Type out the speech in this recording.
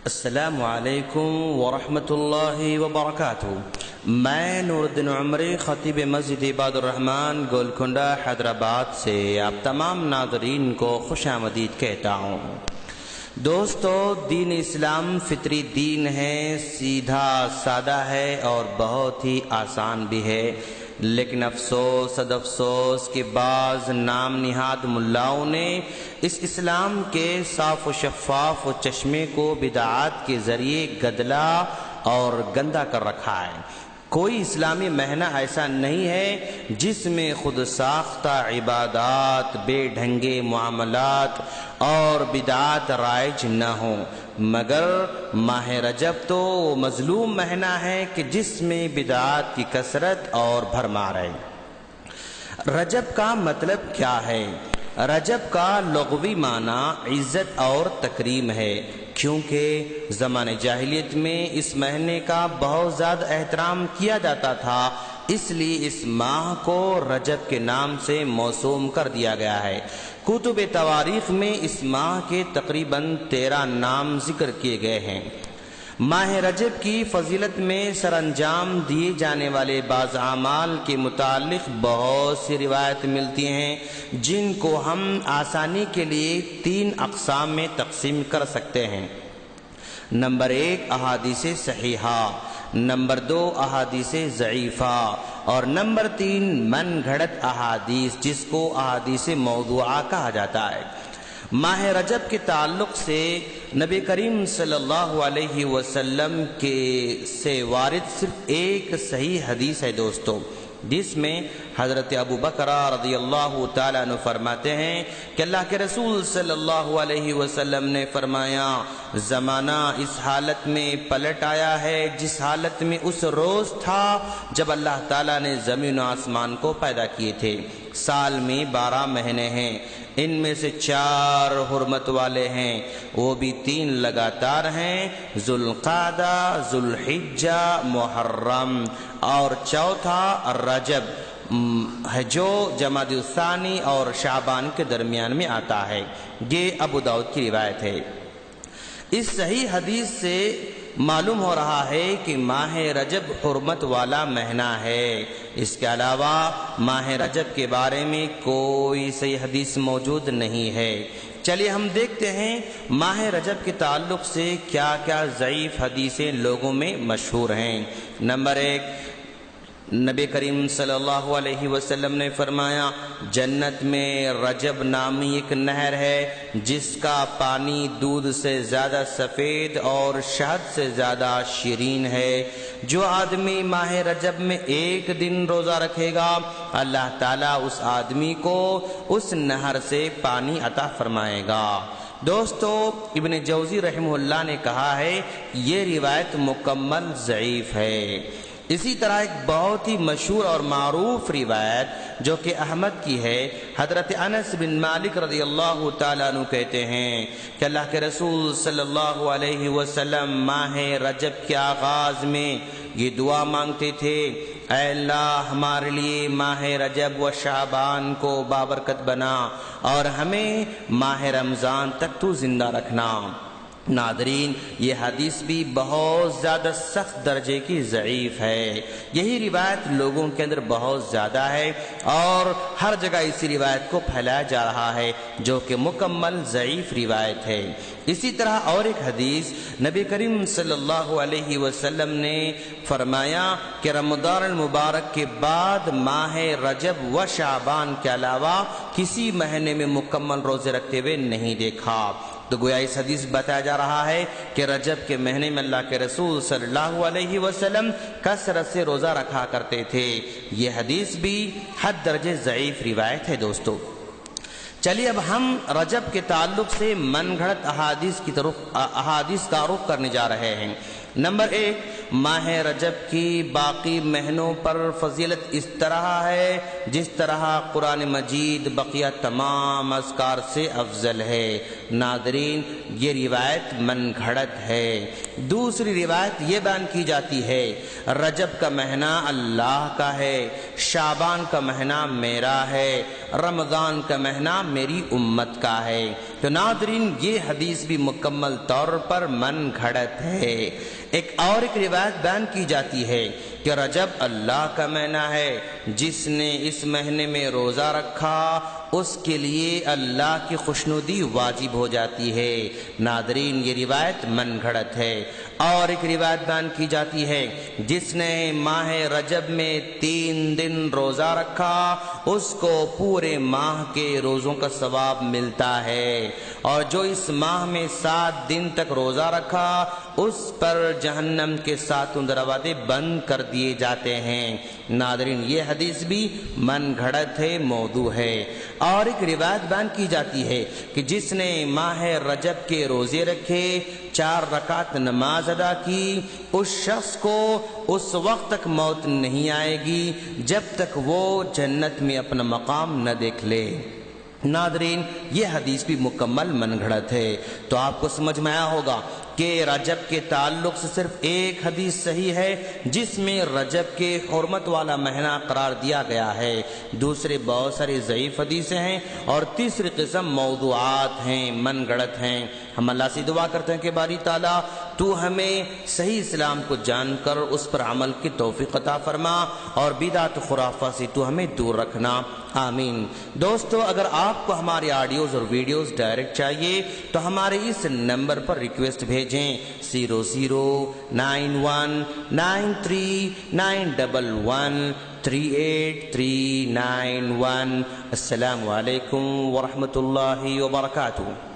السلام علیکم ورحمۃ اللہ وبرکاتہ۔ میں نور الدین عمری، خطیب مسجد عباد الرحمن گولکنڈہ حیدرآباد سے آپ تمام ناظرین کو خوش آمدید کہتا ہوں۔ دوستو، دین اسلام فطری دین ہے، سیدھا سادہ ہے اور بہت ہی آسان بھی ہے، لیکن افسوس صد افسوس کہ بعض نام نہاد ملاؤں نے اس اسلام کے صاف و شفاف و چشمے کو بدعات کے ذریعے گدلا اور گندا کر رکھا ہے۔ کوئی اسلامی مہینہ ایسا نہیں ہے جس میں خود ساختہ عبادات، بے ڈھنگے معاملات اور بدعات رائج نہ ہوں، مگر ماہ رجب تو وہ مظلوم مہینہ ہے کہ جس میں بدعات کی کثرت اور بھرمار ہے۔ رجب کا مطلب کیا ہے؟ رجب کا لغوی معنی عزت اور تکریم ہے، کیونکہ زمانہ جاہلیت میں اس مہینے کا بہت زیادہ احترام کیا جاتا تھا، اس لیے اس ماہ کو رجب کے نام سے موسوم کر دیا گیا ہے۔ کتب تواریخ میں اس ماہ کے تقریباً 13 نام ذکر کیے گئے ہیں۔ ماہ رجب کی فضیلت میں سر انجام دیے جانے والے بعض اعمال کے متعلق بہت سی روایت ملتی ہیں، جن کو ہم آسانی کے لیے 3 اقسام میں تقسیم کر سکتے ہیں۔ نمبر 1 احادیث صحیحہ، نمبر 2 احادیث ضعیفہ، اور نمبر 3 من گھڑت احادیث، جس کو احادیث موضوعہ کہا جاتا ہے۔ ماہ رجب کے تعلق سے نبی کریم صلی اللہ علیہ وسلم سے وارد صرف ایک صحیح حدیث ہے دوستو، جس میں حضرت ابو بکر رضی اللہ تعالیٰ عنہ فرماتے ہیں کہ اللہ کے رسول صلی اللہ علیہ وسلم نے فرمایا، زمانہ اس حالت میں پلٹ آیا ہے جس حالت میں اس روز تھا جب اللہ تعالیٰ نے زمین و آسمان کو پیدا کیے تھے۔ سال میں 12 مہینے ہیں، ان میں سے 4 حرمت والے ہیں، وہ بھی 3 لگاتار ہیں، ذوالقعدہ، ذوالحجہ، محرم، اور چوتھا رجب ہے جو جمادی الثانی اور شعبان کے درمیان میں آتا ہے۔ یہ ابو داؤد کی روایت ہے۔ اس صحیح حدیث سے معلوم ہو رہا ہے کہ ماہ رجب حرمت والا مہینہ ہے۔ اس کے علاوہ ماہ رجب کے بارے میں کوئی صحیح حدیث موجود نہیں ہے۔ چلیے ہم دیکھتے ہیں ماہ رجب کے تعلق سے کیا کیا ضعیف حدیثیں لوگوں میں مشہور ہیں۔ نمبر 1، نبی کریم صلی اللہ علیہ وسلم نے فرمایا، جنت میں رجب نامی ایک نہر ہے جس کا پانی دودھ سے زیادہ سفید اور شہد سے زیادہ شیرین ہے۔ جو آدمی ماہ رجب میں 1 دن روزہ رکھے گا، اللہ تعالیٰ اس آدمی کو اس نہر سے پانی عطا فرمائے گا۔ دوستو، ابن جوزی رحمہ اللہ نے کہا ہے یہ روایت مکمل ضعیف ہے۔ اسی طرح ایک بہت ہی مشہور اور معروف روایت جو کہ احمد کی ہے، حضرت انس بن مالک رضی اللہ تعالیٰ عنہ کہتے ہیں کہ اللہ کے رسول صلی اللہ علیہ وسلم ماہ رجب کے آغاز میں یہ دعا مانگتے تھے، اے اللہ ہمارے لیے ماہ رجب و شعبان کو بابرکت بنا اور ہمیں ماہ رمضان تک تو زندہ رکھنا۔ ناظرین، یہ حدیث بھی بہت زیادہ سخت درجے کی ضعیف ہے۔ یہی روایت لوگوں کے اندر بہت زیادہ ہے اور ہر جگہ اسی روایت کو پھیلایا جا رہا ہے جو کہ مکمل ضعیف روایت ہے۔ اسی طرح اور ایک حدیث نبی کریم صلی اللہ علیہ وسلم نے فرمایا کہ رمضان المبارک کے بعد ماہ رجب و شعبان کے علاوہ کسی مہینے میں مکمل روزے رکھتے ہوئے نہیں دیکھا۔ تو گویا اس حدیث بتایا جا رہا ہے کہ رجب کے مہینے میں اللہ کے رسول صلی اللہ علیہ وسلم کثرت سے روزہ رکھا کرتے تھے۔ یہ حدیث بھی حد درجے ضعیف روایت ہے دوستو۔ چلیے اب ہم رجب کے تعلق سے من گھڑت احادیث کا رخ کرنے جا رہے ہیں۔ نمبر 1، ماہ رجب کی باقی مہینوں پر فضیلت اس طرح ہے جس طرح قرآن مجید بقیہ تمام اذکار سے افضل ہے۔ ناظرین، یہ روایت من گھڑت ہے۔ دوسری روایت یہ بیان کی جاتی ہے رجب کا مہینہ اللہ کا ہے، شعبان کا مہینہ میرا ہے، رمضان کا مہینہ میری امت کا ہے۔ تو ناظرین، یہ حدیث بھی مکمل طور پر من گھڑت ہے۔ ایک روایت بیان کی جاتی ہے کہ رجب اللہ کا مہینہ ہے، جس نے اس مہینے میں روزہ رکھا اس کے لیے اللہ کی خوشنودی واجب ہو جاتی ہے۔ ناظرین، یہ روایت من گھڑت ہے۔ اور ایک روایت بیان کی جاتی ہے جس نے ماہ رجب میں 3 دن روزہ رکھا اس کو پورے ماہ کے روزوں کا ثواب ملتا ہے، اور جو اس ماہ میں 7 دن تک روزہ رکھا اس پر جہنم کے 7 دروازے بند کر دیے جاتے ہیں۔ ناظرین، یہ حدیث بھی من گھڑت ہے، موضوع ہے۔ اور ایک روایت بیان کی جاتی ہے کہ جس نے ماہ رجب کے روزے رکھے، 4 رکعت نماز ادا کی، اس شخص کو اس وقت تک موت نہیں آئے گی جب تک وہ جنت میں اپنا مقام نہ دیکھ لے۔ ناظرین، یہ حدیث بھی مکمل من گھڑت ہے۔ تو آپ کو سمجھ میں آیا ہوگا کہ رجب کے تعلق سے صرف ایک حدیث صحیح ہے جس میں رجب کے حرمت والا مہینہ قرار دیا گیا ہے، دوسرے بہت ساری ضعیف حدیثیں ہیں، اور تیسری قسم موضوعات ہیں، من گھڑت ہیں۔ ہم اللہ سے دعا کرتے ہیں کہ باری تعالیٰ تو ہمیں صحیح اسلام کو جان کر اس پر عمل کی توفیق عطا فرما، اور بدعت خرافات سے تو ہمیں دور رکھنا، آمین۔ دوستو، اگر آپ کو ہمارے آڈیوز اور ویڈیوز ڈائریکٹ چاہیے تو ہمارے اس نمبر پر ریکویسٹ بھیجیں 0091393911383991۔ السلام علیکم ورحمۃ اللہ وبرکاتہ۔